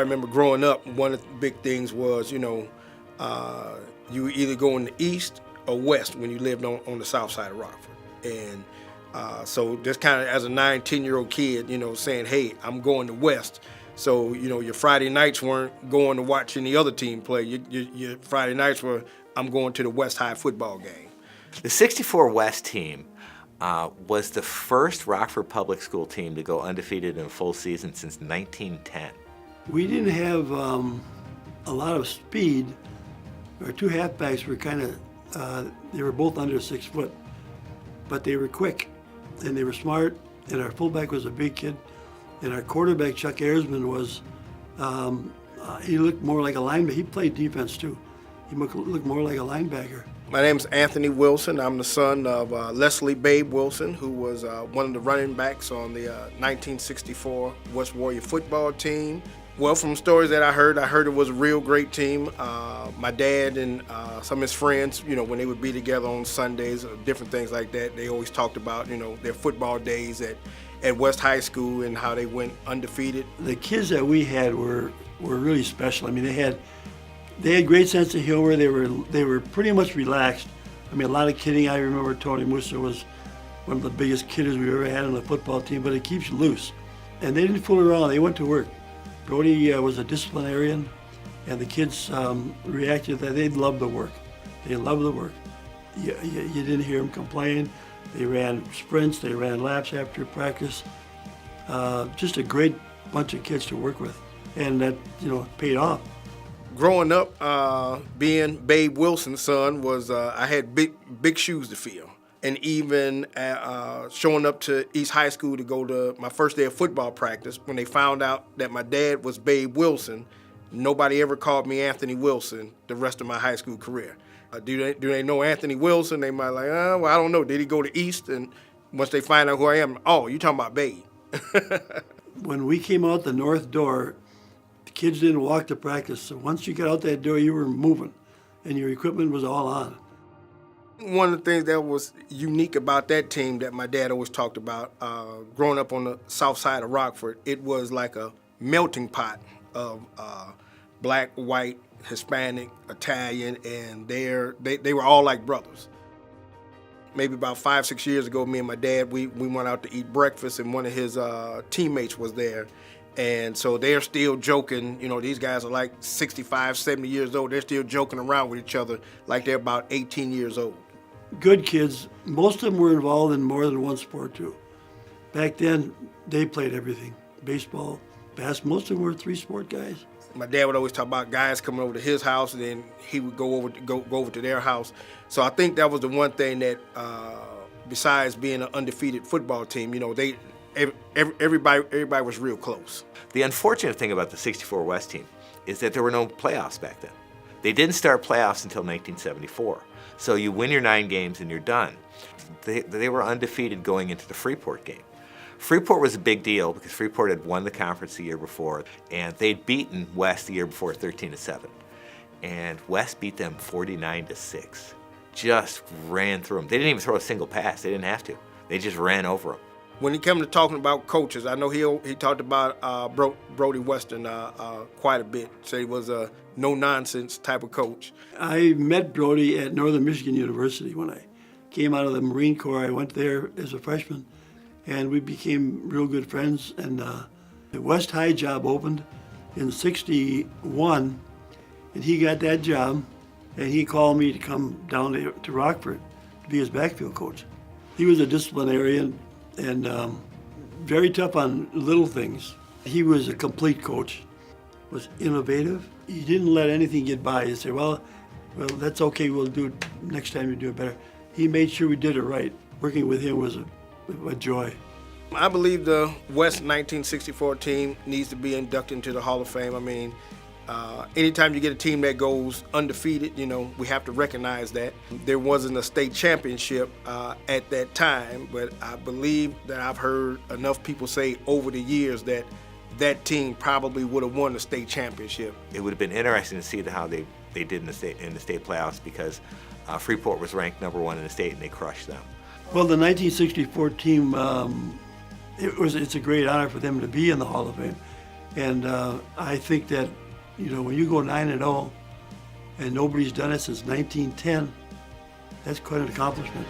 remember growing up, one of the big things was, you were either going to east or west when you lived on the south side of Rockford. And so just kind of as a 9, 10-year-old kid, saying, hey, I'm going to west. So, your Friday nights weren't going to watch any other team play. Your Friday nights were, I'm going to the West High football game. The 64 West team was the first Rockford public school team to go undefeated in a full season since 1910. We didn't have a lot of speed. Our two halfbacks were they were both under 6 foot, but they were quick and they were smart, and our fullback was a big kid, and our quarterback, Chuck Ayersman, was, he looked more like a linebacker. He played defense too. He looked more like a linebacker. My name's Anthony Wilson. I'm the son of Leslie Babe Wilson, who was one of the running backs on the 1964 West Warrior football team. Well, from stories that I heard it was a real great team. My dad and some of his friends, when they would be together on Sundays or different things like that, they always talked about, their football days at West High School and how they went undefeated. The kids that we had were really special. I mean, they had great sense of humor. They were pretty much relaxed. I mean, a lot of kidding. I remember Tony Musa was one of the biggest kidders we ever had on the football team, but it keeps you loose. And they didn't fool around. They went to work. Bodie was a disciplinarian, and the kids reacted that they loved the work. They loved the work. You didn't hear them complain. They ran sprints. They ran laps after practice. Just a great bunch of kids to work with, and that paid off. Growing up, being Babe Wilson's son was I had big shoes to fill. And even showing up to East High School to go to my first day of football practice, when they found out that my dad was Babe Wilson, nobody ever called me Anthony Wilson the rest of my high school career. Do they know Anthony Wilson? They might like, well, I don't know. Did he go to East? And once they find out who I am, oh, you talking about Babe. When we came out the north door, the kids didn't walk to practice. So once you got out that door, you were moving, and your equipment was all on. One of the things that was unique about that team that my dad always talked about, growing up on the south side of Rockford, it was like a melting pot of black, white, Hispanic, Italian, and they were all like brothers. Maybe about 5, 6 years ago, me and my dad, we went out to eat breakfast, and one of his teammates was there. And so they're still joking, these guys are like 65, 70 years old. They're still joking around with each other like they're about 18 years old. Good kids. Most of them were involved in more than one sport too. Back then, they played everything. Baseball, basketball. Most of them were 3-sport guys. My dad would always talk about guys coming over to his house, and then he would go over to their house. So I think that was the one thing that, besides being an undefeated football team, everybody was real close. The unfortunate thing about the 64 West team is that there were no playoffs back then. They didn't start playoffs until 1974. So you win your 9 games and you're done. They were undefeated going into the Freeport game. Freeport was a big deal because Freeport had won the conference the year before, and they'd beaten West the year before 13-7. And West beat them 49-6. Just ran through them. They didn't even throw a single pass. They didn't have to. They just ran over them. When he came to talking about coaches, I know he talked about Bodie Westen quite a bit. Said he was a no-nonsense type of coach. I met Bodie at Northern Michigan University when I came out of the Marine Corps. I went there as a freshman, and we became real good friends. And the West High job opened in '61, and he got that job, and he called me to come down to Rockford to be his backfield coach. He was a disciplinarian and very tough on little things. He was a complete coach, was innovative. He didn't let anything get by. He said, well, that's okay, we'll do it next time, you do it better. He made sure we did it right. Working with him was a joy. I believe the West 1964 team needs to be inducted into the Hall of Fame. I mean, anytime you get a team that goes undefeated, we have to recognize that. There wasn't a state championship at that time, but I believe that I've heard enough people say over the years that that team probably would have won the state championship. It would have been interesting to see how they did in the state playoffs, because Freeport was ranked #1 in the state and they crushed them. Well, the 1964 team, it's a great honor for them to be in the Hall of Fame. And I think that, when you go 9-0 and nobody's done it since 1910, that's quite an accomplishment.